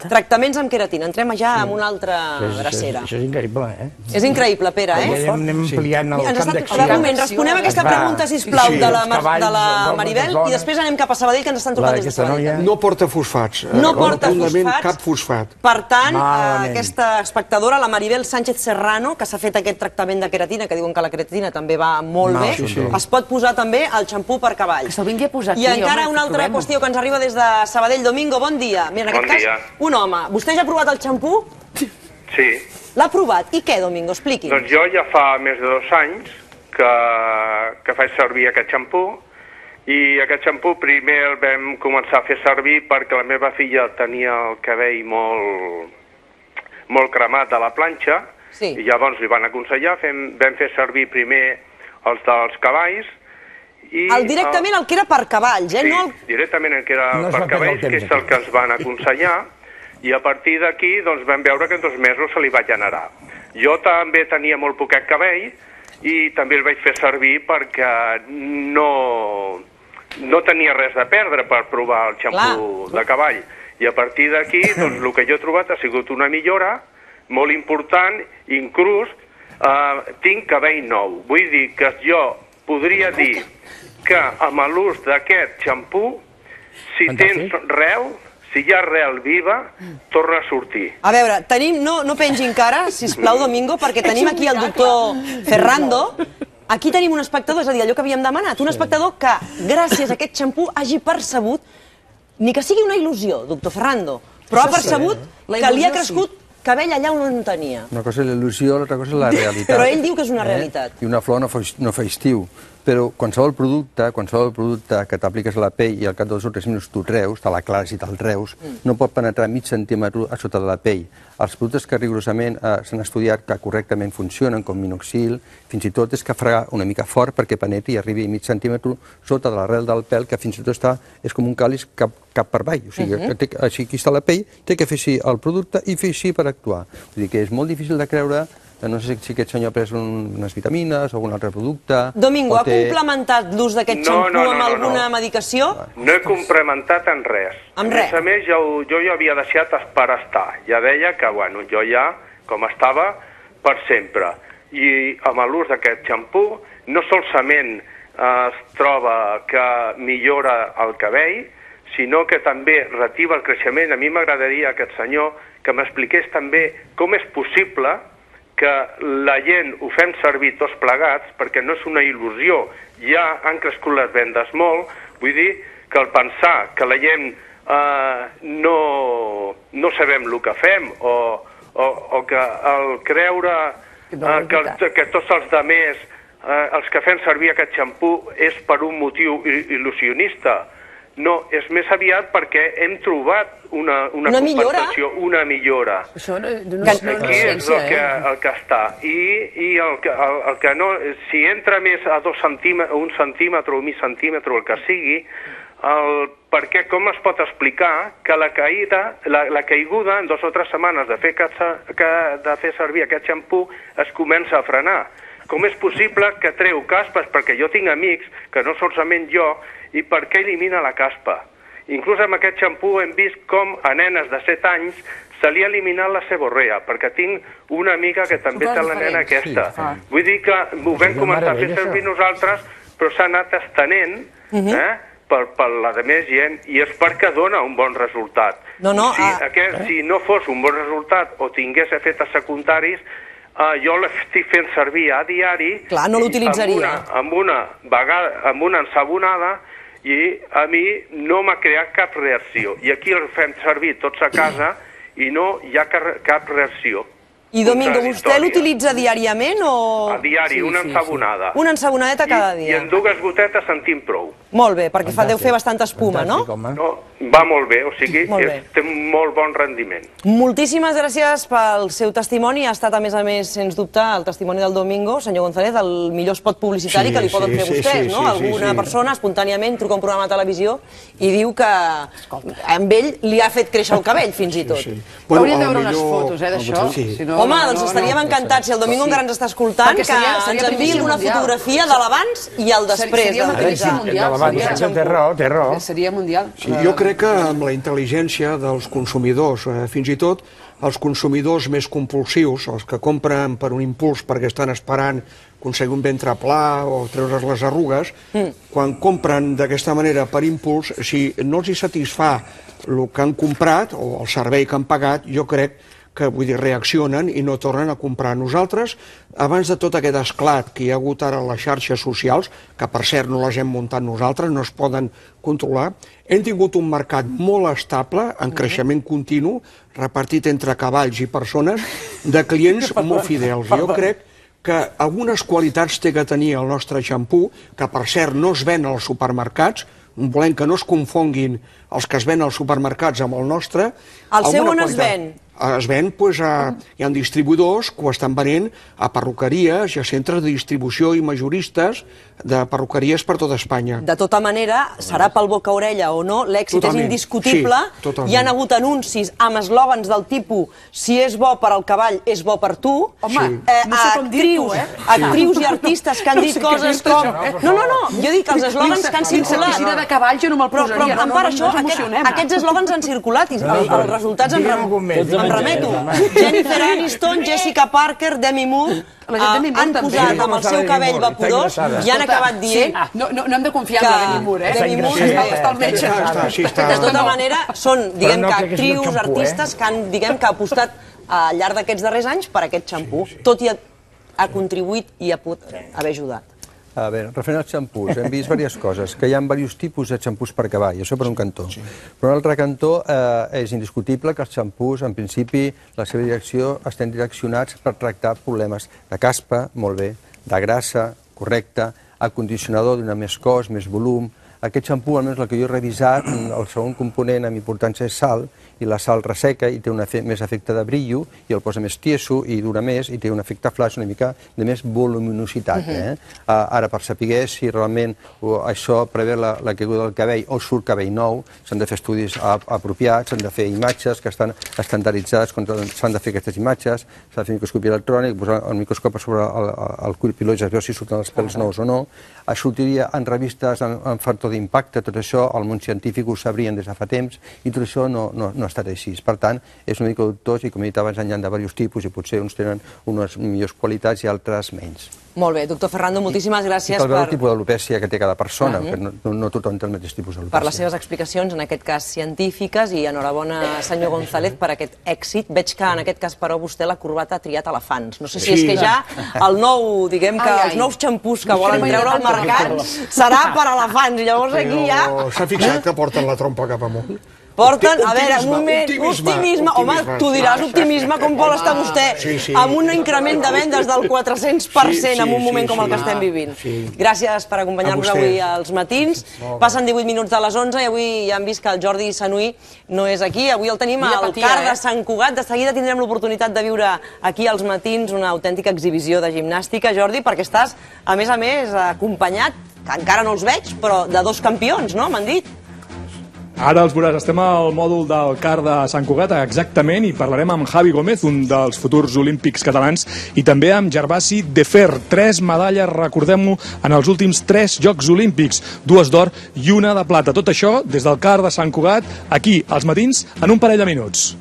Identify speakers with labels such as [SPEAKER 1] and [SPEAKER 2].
[SPEAKER 1] Tractaments amb queratina. Entrem ja en una altra drecera.
[SPEAKER 2] Això és increïble, eh?
[SPEAKER 1] És increïble, Pere, eh?
[SPEAKER 2] Anem ampliant el camp d'acció.
[SPEAKER 1] Un moment, responem aquesta pregunta, sisplau, de la Maribel, i després anem cap a Sabadell, que ens estan trucant des de Sabadell.
[SPEAKER 3] No porta fosfats.
[SPEAKER 1] No porta fosfats.
[SPEAKER 3] Cap fosfat.
[SPEAKER 1] Per tant, aquesta espectadora, la Maribel Sánchez Serrano, que s'ha fet aquest tractament de queratina, que diuen que la queratina també va molt bé, es pot posar també el xampú per cavalls.
[SPEAKER 4] Que se'l vingui a posar aquí,
[SPEAKER 1] I encara una altra qüestió que ens arriba des de Sabadell. Domingo, bon dia. Mira, en aquest cas, un home. Vostè ja ha provat el xampú?
[SPEAKER 5] Sí.
[SPEAKER 1] L'ha provat. I què, Domingo? Expliqui.
[SPEAKER 5] Doncs jo ja fa més de 2 anys que faig servir aquest xampú, i aquest xampú primer el vam començar a fer servir perquè la meva filla tenia el cabell molt cremat a la planxa, i llavors li van aconsellar, vam fer servir primer els dels cavalls.
[SPEAKER 1] Directament el que era per cavalls, eh?
[SPEAKER 5] Sí, directament el que era per cavalls, que és el que ens van aconsellar, i a partir d'aquí vam veure que en 2 mesos se li va generar. Jo també tenia molt poquet cabell i també el vaig fer servir perquè no tenia res de perdre per provar el xampú de cavall. I a partir d'aquí, doncs, el que jo he trobat ha sigut una millora molt important, inclús tinc cabell nou. Vull dir que jo podria dir que amb l'ús d'aquest xampú, si tens rel, si hi ha rel viva, torna a sortir.
[SPEAKER 1] A veure, tenim, no pengi encara, sisplau, Domingo, perquè tenim aquí el doctor Ferrando. Aquí tenim un espectador, és a dir, allò que havíem demanat, un espectador que, gràcies a aquest xampú, hagi percebut, ni que sigui una il·lusió, doctor Ferrando, però ha percebut que li ha crescut cabell allà on no tenia.
[SPEAKER 6] Una cosa és l'il·lusió, l'altra cosa és la realitat.
[SPEAKER 1] Però ell diu que és una realitat.
[SPEAKER 6] I una flor no fa estiu. Però qualsevol producte que t'apliques a la pell i al cap de 2 o 3 minuts tu treus, te la clares i te'l treus, no pot penetrar mig centímetre a sota de la pell. Els productes que rigorosament s'han estudiat que correctament funcionen, com minoxidil, fins i tot és que fregar una mica fort perquè penetri i arribi mig centímetre sota de l'arrel del pèl, que fins i tot és com un càliz cap per avall. O sigui, així aquí està la pell, té que fer així el producte i fer així per actuar. Vull dir que és molt difícil de creure. No sé si aquest senyor ha pres unes vitamines o algun altre producte...
[SPEAKER 1] Domingo, ha complementat l'ús d'aquest xampú amb alguna medicació?
[SPEAKER 5] No he complementat en res. A més a més, jo ja havia deixat per estar. Ja deia que, bueno, jo ja, com estava, per sempre. I amb l'ús d'aquest xampú, no solament es troba que millora el cabell, sinó que també reactiva el creixement. A mi m'agradaria aquest senyor que m'expliqués també com és possible que la gent ho fem servir tots plegats, perquè no és una il·lusió, ja han crescut les vendes molt, vull dir que al pensar que la gent no sabem el que fem, o que al creure que tots els altres, els que fem servir aquest xampú, és per un motiu il·lusionista. No, és més aviat perquè hem trobat una compensació, una millora. Aquí és el que està. I el que no, si entra més a 1 centímetre o mig centímetre, el que sigui, perquè com es pot explicar que la caiguda en 2 o 3 setmanes de fer servir aquest xampú es comença a frenar? Com és possible que treu caspes? Perquè jo tinc amics, que no solament jo, i per què elimina la caspa? Inclús amb aquest xampú hem vist com a nenes de 7 anys se li ha eliminat la seborrea, perquè tinc una amiga que també té la nena aquesta. Vull dir que ho vam començar a fer servir nosaltres, però s'ha anat estenent per la de més gent, i és perquè dona un bon resultat. Si no fos un bon resultat o tingués efectes secundaris, jo l'estic fent servir a diari amb una ensabonada, i a mi no m'ha creat cap reacció. I aquí el fem servir tots a casa i no hi ha cap reacció.
[SPEAKER 1] I Domingo, vostè l'utilitza diàriament o...?
[SPEAKER 5] A diari, una ensabonada.
[SPEAKER 1] Una ensabonadeta cada dia.
[SPEAKER 5] I en 2 gotetes sentim prou.
[SPEAKER 1] Molt bé, perquè deu fer bastanta espuma, no?
[SPEAKER 5] No, va molt bé, o sigui, té molt bon rendiment.
[SPEAKER 1] Moltíssimes gràcies pel seu testimoni. Ha estat, a més, sens dubte, el testimoni del Domingo, senyor González, el millor spot publicitari que li poden fer vostès, no? Alguna persona espontàniament truca a un programa de televisió i diu que amb ell li ha fet créixer el cabell, fins i tot.
[SPEAKER 4] Hauríem de veure unes fotos, d'això.
[SPEAKER 1] Home, doncs estaríem encantats, si el Domingo encara ens està escoltant, que ens enviï una fotografia de l'abans i el després d'utilitzar.
[SPEAKER 2] té raó.
[SPEAKER 4] Seria mundial.
[SPEAKER 3] Sí, jo crec que amb la intel·ligència dels consumidors, fins i tot els consumidors més compulsius, els que compren per un impuls perquè estan esperant aconseguir un ventre pla o treure's les arrugues, quan compren d'aquesta manera per impuls, si no els hi satisfà el que han comprat o el servei que han pagat, jo crec que reaccionen i no tornen a comprar. Nosaltres, abans de tot aquest esclat que hi ha hagut ara a les xarxes socials, que per cert no les hem muntat nosaltres, no es poden controlar, hem tingut un mercat molt estable, en creixement continu, repartit entre cavalls i persones, de clients molt fidels. Jo crec que algunes qualitats té que tenir el nostre xampú, que per cert no es ven als supermercats, volem que no es confonguin els que es ven als supermercats amb el nostre.
[SPEAKER 1] El seu on es ven?
[SPEAKER 3] Es ven, doncs, hi ha distribuïdors que ho estan venent a perruqueries i a centres de distribució i majoristes de perruqueries per tota Espanya.
[SPEAKER 1] De tota manera, serà pel boca-orella o no, l'èxit és indiscutible. Hi ha hagut anuncis amb eslògans del tipus si és bo per al cavall, és bo per tu.
[SPEAKER 4] Home, no sé com dir-ho,
[SPEAKER 1] actrius i artistes que han dit coses com... No, jo dic els eslògans que han circulat.
[SPEAKER 4] L'oficina de cavall jo no me'l posaria.
[SPEAKER 1] Però, Empar, això, aquests eslògans han circulat i els resultats em remeto. Jennifer Aniston, Jessica Parker, Demi Moore han posat amb el seu cabell vaporós i han acabat dient...
[SPEAKER 4] No hem de confiar en Demi Moore,
[SPEAKER 1] Demi Moore està al metge. De tota manera, són, diguem que actrius, artistes que han apostat al llarg d'aquests darrers anys per aquest xampú, tot i ha contribuït i ha pogut haver ajudat.
[SPEAKER 6] A veure, referent als xampús, hem vist diverses coses, que hi ha diversos tipus de xampús per cavall, això per un cantó. Per un altre cantó, és indiscutible que els xampús, en principi, la seva direcció estan direccionats per tractar problemes de caspa, molt bé, de grassa, correcte, el condicionador d'una més cos, més volum. Aquest xampú, almenys el que jo he revisat, el segon component amb importància és sal, i la sal resseca i té més efecte de brillo, i el posa més tieso i dura més, i té un efecte flash una mica de més voluminositat. Ara, per saber si realment això prevé la caiguda del cabell o surt cabell nou, s'han de fer estudis apropiats, s'han de fer imatges que estan estandarditzades quan s'han de fer aquestes imatges, s'ha de fer microscòpia electrònic, posar el microscopi sobre el cuir pilot i es veu si surten els pèls nous o no. Sortiria en revistes amb factor d'impacte, tot això el món científic ho sabrien des de fa temps i tot això no ha estat així. Per tant, és una mica dubtós i com he dit abans, hi ha de diversos tipus i potser uns tenen unes millors qualitats i altres menys.
[SPEAKER 1] Molt bé, doctor Ferrando, moltíssimes gràcies
[SPEAKER 6] per el tipus d'alopècia que té cada persona, que no tothom té el mateix tipus d'alopècia.
[SPEAKER 1] Per les seves explicacions, en aquest cas científiques, i enhorabona, senyor González, per aquest èxit. Veig que en aquest cas, però, vostè la corbata ha triat elefants. No sé si és que ja el nou, diguem que els nous xampús que volen treure al mercat serà per elefants, i llavors aquí ja...
[SPEAKER 3] S'ha fixat que porten la trompa cap amunt?
[SPEAKER 1] Porten, a veure, un moment, optimisme, home, tu diràs optimisme, com vol estar vostè, amb un increment de vendes del 400% en un moment com el que estem vivint. Gràcies per acompanyar-nos avui als matins. Passen 18 minuts de les 11 i avui ja hem vist que el Jordi Sanuy no és aquí. Avui el tenim al CAR de Sant Cugat. De seguida tindrem l'oportunitat de viure aquí als matins una autèntica exhibició de gimnàstica, Jordi, perquè estàs, a més, acompanyat, que encara no els veig, però de dos campions, no? M'han dit.
[SPEAKER 7] Ara els veuràs, estem al mòdul del CAR de Sant Cugat, exactament, i parlarem amb Javi Gómez, un dels futurs olímpics catalans, i també amb Gervasi Defer. 3 medalles, recordem-ho, en els últims 3 Jocs Olímpics, 2 d'or i 1 de plata. Tot això des del CAR de Sant Cugat, aquí, als matins, en un parell de minuts.